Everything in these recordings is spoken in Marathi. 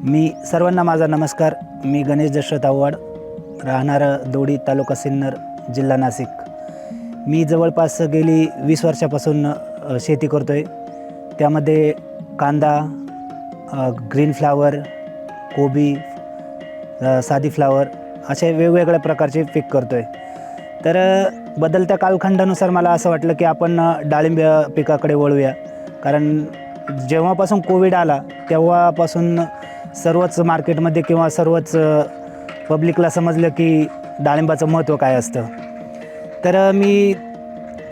मी सर्वांना माझा नमस्कार. मी गणेश दशरथ आव्हाड, राहणार दोडी, तालुका सिन्नर, जिल्हा नाशिक. मी जवळपास गेली 20 वर्षापासून शेती करतो आहे. त्यामध्ये कांदा, ग्रीन फ्लावर, कोबी, साधी फ्लावर असे वेगवेगळ्या प्रकारचे पीक करतो आहे. तर बदलत्या कालखंडानुसार मला असं वाटलं की आपण डाळिंब पिकाकडे वळूया. कारण जेव्हापासून कोविड आला तेव्हापासून सर्वच मार्केटमध्ये किंवा सर्वच पब्लिकला समजलं की डाळिंबाचं महत्त्व काय असतं. तर मी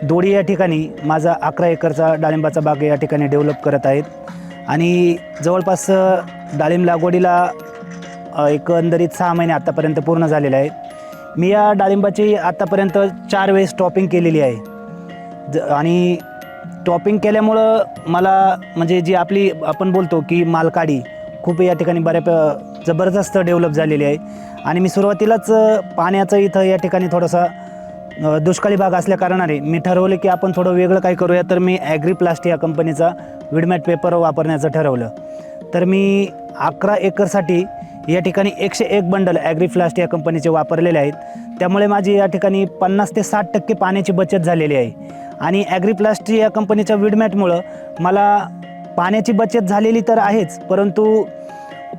दोडी या ठिकाणी माझा 11 एकरचा डाळिंबाचा बाग या ठिकाणी डेव्हलप करत आहेत. आणि जवळपास डाळिंब लागवडीला एकंदरीत 6 महिने आत्तापर्यंत पूर्ण झालेले आहेत. मी या डाळिंबाची आत्तापर्यंत 4 वेळेस टॉपिंग केलेली आहे. आणि टॉपिंग केल्यामुळं मला म्हणजे जी आपली आपण बोलतो की मालकाडी खूप या ठिकाणी जबरदस्त डेव्हलप झालेली आहे. आणि मी सुरुवातीलाच पाण्याचं इथं या ठिकाणी थोडासा दुष्काळी भाग असल्याकारणाने मी ठरवलं की आपण थोडं वेगळं काय करूया. तर मी ॲग्रीप्लास्ट या कंपनीचा विडमॅट पेपर वापरण्याचं ठरवलं. तर मी 11 एकरसाठी या ठिकाणी 101 बंडल ॲग्रीप्लास्ट या कंपनीचे वापरलेले आहेत. त्यामुळे माझी या ठिकाणी 50 ते 60% पाण्याची बचत झालेली आहे. आणि ॲग्रीप्लास्ट या कंपनीच्या विडमॅटमुळं मला पाण्याची बचत झालेली तर आहेच, परंतु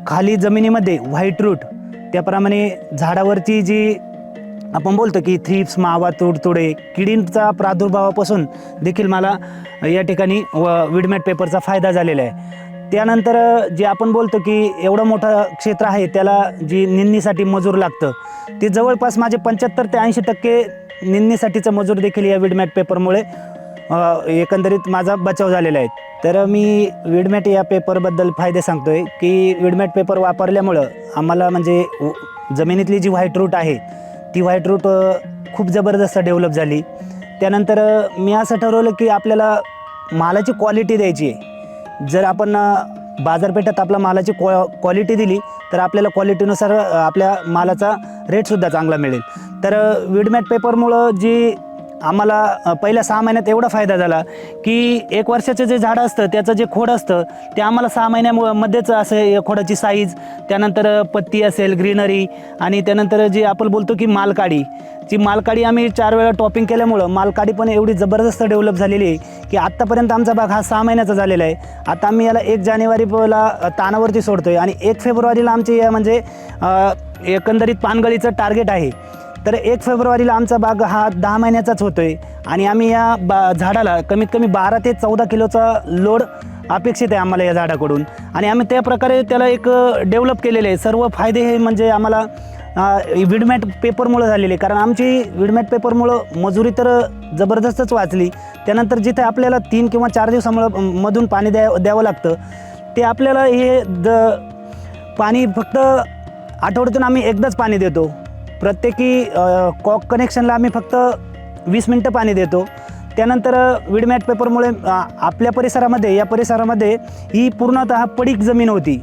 खाली जमिनीमध्ये व्हाईट रूट, त्याप्रमाणे झाडावरची जी आपण बोलतो की थ्रिप्स, मावा, तुडतुडे, किडींचा प्रादुर्भावापासून देखील मला या ठिकाणी विडमॅट पेपरचा फायदा झालेला आहे. त्यानंतर जे आपण बोलतो की एवढं मोठं क्षेत्र आहे त्याला जी निंदणीसाठी मजूर लागतं, ते जवळपास माझे 75 ते 80% निंदणीसाठीचं मजूर देखील या विडमॅट पेपरमुळे एकंदरीत माझा बचाव झालेला आहे. तर मी विडमॅट या पेपरबद्दल फायदे सांगतो आहे की विडमॅट पेपर वापरल्यामुळं आम्हाला म्हणजे जमिनीतली जी व्हाईट रूट आहे ती व्हाईट रूट खूप जबरदस्त डेव्हलप झाली. त्यानंतर मी असं ठरवलं की आपल्याला मालाची क्वालिटी द्यायची आहे. जर आपण बाजारपेठेत आपल्या मालाची क्वालिटी दिली तर आपल्याला क्वालिटीनुसार आपल्या मालाचा रेटसुद्धा चांगला मिळेल. तर विडमॅट पेपरमुळं जी आम्हाला पहिल्या 6 महिन्यात एवढा फायदा झाला की 1 वर्षाचं जे झाड असतं त्याचं जे खोड असतं ते आम्हाला 6 महिन्यामध्येच असं या खोडाची साईज, त्यानंतर पत्ती असेल, ग्रीनरी, आणि त्यानंतर जी आपण बोलतो की मालकाडी आम्ही 4 वेळा टॉपिंग केल्यामुळं मालकाडी पण एवढी जबरदस्त डेव्हलप झालेली आहे की आत्तापर्यंत आमचा बाग हा 6 महिन्याचा झालेला आहे. आता आम्ही याला 1 जानेवारीला तानावरती सोडतो आहे आणि 1 फेब्रुवारीला आमची म्हणजे एकंदरीत पानगळीचं टार्गेट आहे. तर 1 फेब्रुवारीला आमचा बाग हा 10 महिन्याचाच होतो आहे आणि आम्ही या झाडाला कमीत कमी 12 ते 14 किलोचा लोड अपेक्षित आहे आम्हाला या झाडाकडून. आणि आम्ही त्या प्रकारे त्याला एक डेव्हलप केलेले आहे. सर्व फायदे हे म्हणजे आम्हाला विडमॅट पेपरमुळं झालेले, कारण आमची विडमॅट पेपरमुळं मजुरी तर जबरदस्तच वाचली. त्यानंतर जिथे आपल्याला 3 किंवा 4 दिवसामधून पाणी द्यावं लागतं ते आपल्याला हे पाणी फक्त आठवड्यातून आम्ही एकदाच पाणी देतो. प्रत्येकी कॉक कनेक्शनला आम्ही फक्त 20 मिनटं पाणी देतो. त्यानंतर विडमॅट पेपरमुळे आपल्या या परिसरामध्ये ही पूर्णतः पडीक जमीन होती.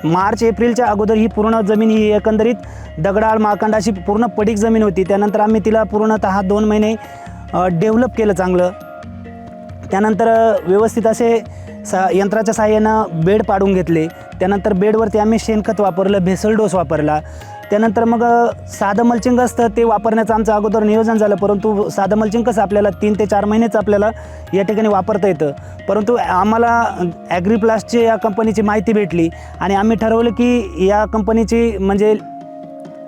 मार्च एप्रिलच्या अगोदर ही पूर्ण जमीन ही एकंदरीत दगडाळ माळकांड अशी पूर्ण पडीक जमीन होती. त्यानंतर आम्ही तिला पूर्णतः 2 महिने डेव्हलप केलं चांगलं. त्यानंतर व्यवस्थित असे यंत्राच्या साहाय्यानं बेड पाडून घेतले. त्यानंतर बेडवरती आम्ही शेणखत वापरलं, भेसळ डोस वापरला. त्यानंतर मग साधं मल्चिंग असतं ते वापरण्याचं आमचं अगोदर नियोजन झालं, परंतु साधं मल्चिंग कसं आपल्याला 3 ते 4 महिनेच आपल्याला या ठिकाणी वापरता येतं. परंतु आम्हाला ॲग्रीप्लास्टची या कंपनीची माहिती भेटली आणि आम्ही ठरवलं की या कंपनीची म्हणजे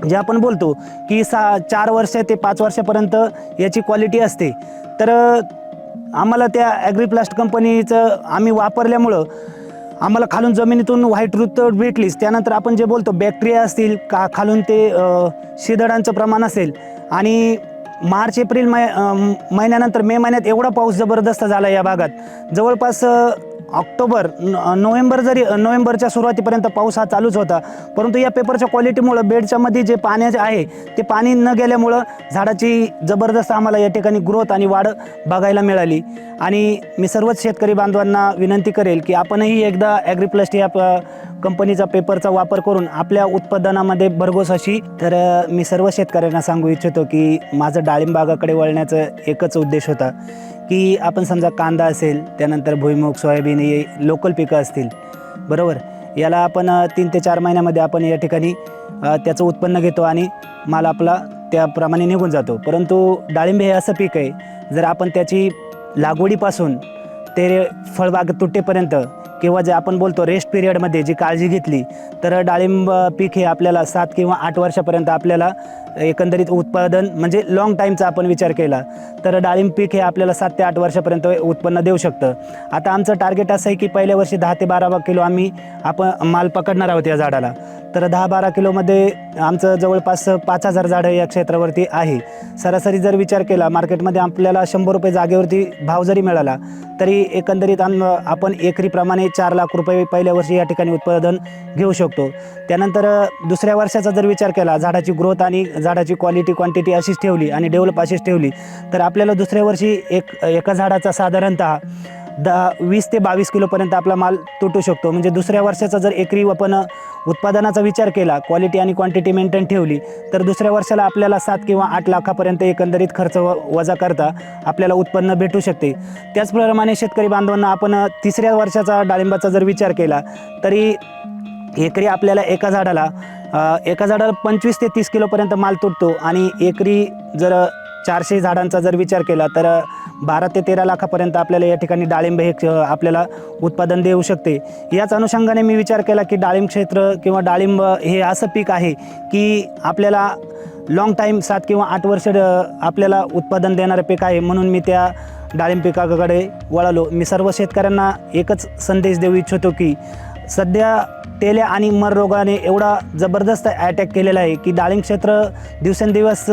जे आपण बोलतो की 4 वर्ष ते 5 वर्षापर्यंत याची क्वालिटी असते. तर आम्हाला त्या ॲग्रीप्लास्ट कंपनीचं आम्ही वापरल्यामुळं आम्हाला खालून जमिनीतून व्हाईट रूट भेटलीच. त्यानंतर आपण जे बोलतो बॅक्टेरिया असतील खालून ते शिदडांचं प्रमाण असेल. आणि मार्च एप्रिल महिन्यानंतर मे महिन्यात एवढा पाऊस जबरदस्त झाला या भागात. जवळपास नोव्हेंबरच्या सुरुवातीपर्यंत पाऊस हा चालूच होता. परंतु या पेपरच्या क्वालिटीमुळं बेडच्या मध्ये जे पाण्याचे आहे ते पाणी न गेल्यामुळं झाडाची जबरदस्त आम्हाला या ठिकाणी ग्रोथ आणि वाढ बघायला मिळाली. आणि मी सर्वच शेतकरी बांधवांना विनंती करेल की आपणही एकदा ॲग्रीप्लास्ट या कंपनीचा पेपरचा वापर करून आपल्या उत्पादनामध्ये भरघोस अशी. तर मी सर्व शेतकऱ्यांना सांगू इच्छितो की माझं डाळिंब बागाकडे वळण्याचा एकच उद्देश होता की आपण समजा कांदा असेल, त्यानंतर भुईमूग, सोयाबीन हे लोकल पिकं असतील, बरोबर. याला आपण 3 ते 4 महिन्यामध्ये आपण या ठिकाणी त्याचं उत्पन्न घेतो आणि माल आपला त्याप्रमाणे निघून जातो. परंतु डाळिंब हे असं पीक आहे, जर आपण त्याची लागवडीपासून ते फळबाग तुटेपर्यंत किंवा जे आपण बोलतो रेस्ट पिरियडमध्ये जी काळजी घेतली तर डाळिंब पीक हे आपल्याला 7 किंवा 8 वर्षापर्यंत आपल्याला एकंदरीत उत्पादन म्हणजे लॉंग टाईमचा आपण विचार केला तर डाळिंब पीक हे आपल्याला 7 ते 8 वर्षापर्यंत उत्पन्न देऊ शकतं. आता आमचं टार्गेट असं आहे की पहिल्या वर्षी 10 ते 12 किलो आपण माल पकडणार आहोत या झाडाला. तर 10-12 किलोमध्ये आमचं जवळपास 5,000 झाडं या क्षेत्रावरती आहे. सरासरी जर विचार केला मार्केटमध्ये आपल्याला 100 रुपये जागेवरती भाव जरी मिळाला तरी एकंदरीत आपण एकरीप्रमाणे 4 लाख रुपये पहिल्या वर्षी या ठिकाणी उत्पादन घेऊ शकतो. त्यानंतर दुसऱ्या वर्षाचा जर विचार केला, झाडाची ग्रोथ आणि झाडाची क्वालिटी क्वांटिटी अशीच ठेवली आणि डेव्हलप अशीच ठेवली तर आपल्याला दुसऱ्या वर्षी एका झाडाचा साधारणतः 20 ते 22 किलोपर्यंत आपला माल तुटू शकतो. म्हणजे दुसऱ्या वर्षाचा जर एकरी आपण उत्पादनाचा विचार केला, क्वालिटी आणि क्वांटिटी मेंटेन ठेवली तर दुसऱ्या वर्षाला आपल्याला 7 किंवा 8 लाखापर्यंत एकंदरीत खर्च वजा करता आपल्याला उत्पन्न भेटू शकते. त्याचप्रमाणे शेतकरी बांधवांना आपण तिसऱ्या वर्षाचा डाळिंबाचा जर विचार केला तरी एकरी आपल्याला एका झाडाला 25 ते 30 किलोपर्यंत माल तुटतो आणि एकरी जर 400 झाडांचा जर विचार केला तर 12 ते 13 लाखापर्यंत आपल्याला या ठिकाणी डाळिंब हे आपल्याला उत्पादन देऊ शकते. याच अनुषंगाने मी विचार केला की डाळिंब क्षेत्र किंवा डाळिंब हे असं पीक आहे की आपल्याला लॉंग टाईम 7 किंवा 8 वर्ष आपल्याला उत्पादन देणारं पीक आहे. म्हणून मी त्या डाळिंब पिकाकडे वळालो. मी सर्व शेतकऱ्यांना एकच संदेश देऊ इच्छितो की सध्या तेल्या आणि मर रोगाने एवढा जबरदस्त अटॅक केलेला आहे की डाळिंब क्षेत्र दिवसेंदिवस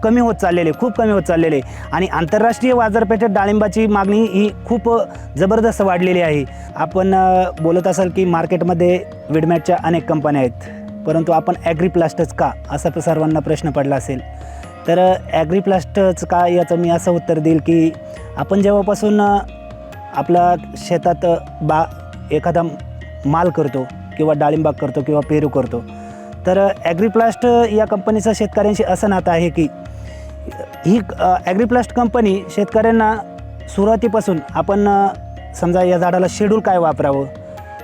खूप कमी होत चाललेले आणि आंतरराष्ट्रीय बाजारपेठेत डाळिंबाची मागणी ही खूप जबरदस्त वाढलेली आहे. आपण बोलत असाल की मार्केटमध्ये विडमॅटच्या अनेक कंपन्या आहेत, परंतु आपण ॲग्रीप्लास्टच का असा सर्वांना प्रश्न पडला असेल. तर ॲग्रीप्लास्टच का याचं मी असं उत्तर देईल की आपण जेव्हापासून आपल्या शेतात एखादा माल करतो किंवा डाळिंबाग करतो किंवा पेरू करतो तर ॲग्रीप्लास्ट या कंपनीचं शेतकऱ्यांशी असं नातं आहे की ही ॲग्रीप्लास्ट कंपनी शेतकऱ्यांना सुरुवातीपासून आपण समजा या झाडाला शेड्यूल काय वापरावं,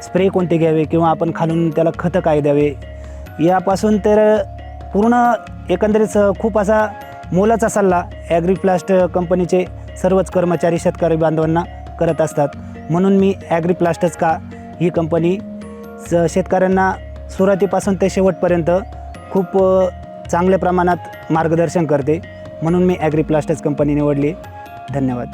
स्प्रे कोणते घ्यावे किंवा आपण खालून त्याला खतं काय द्यावे यापासून तर पूर्ण एकंदरीत खूप असा मोलाचा सल्ला ॲग्रीप्लास्ट कंपनीचे सर्वच कर्मचारी शेतकरी बांधवांना करत असतात. म्हणून मी ॲग्रीप्लास्टच का ही कंपनी शेतकऱ्यांना सुरुवातीपासून ते शेवटपर्यंत खूप चांगल्या प्रमाणात मार्गदर्शन करते. म्हणून मी ॲग्रीप्लास्टच कंपनी निवडली. धन्यवाद.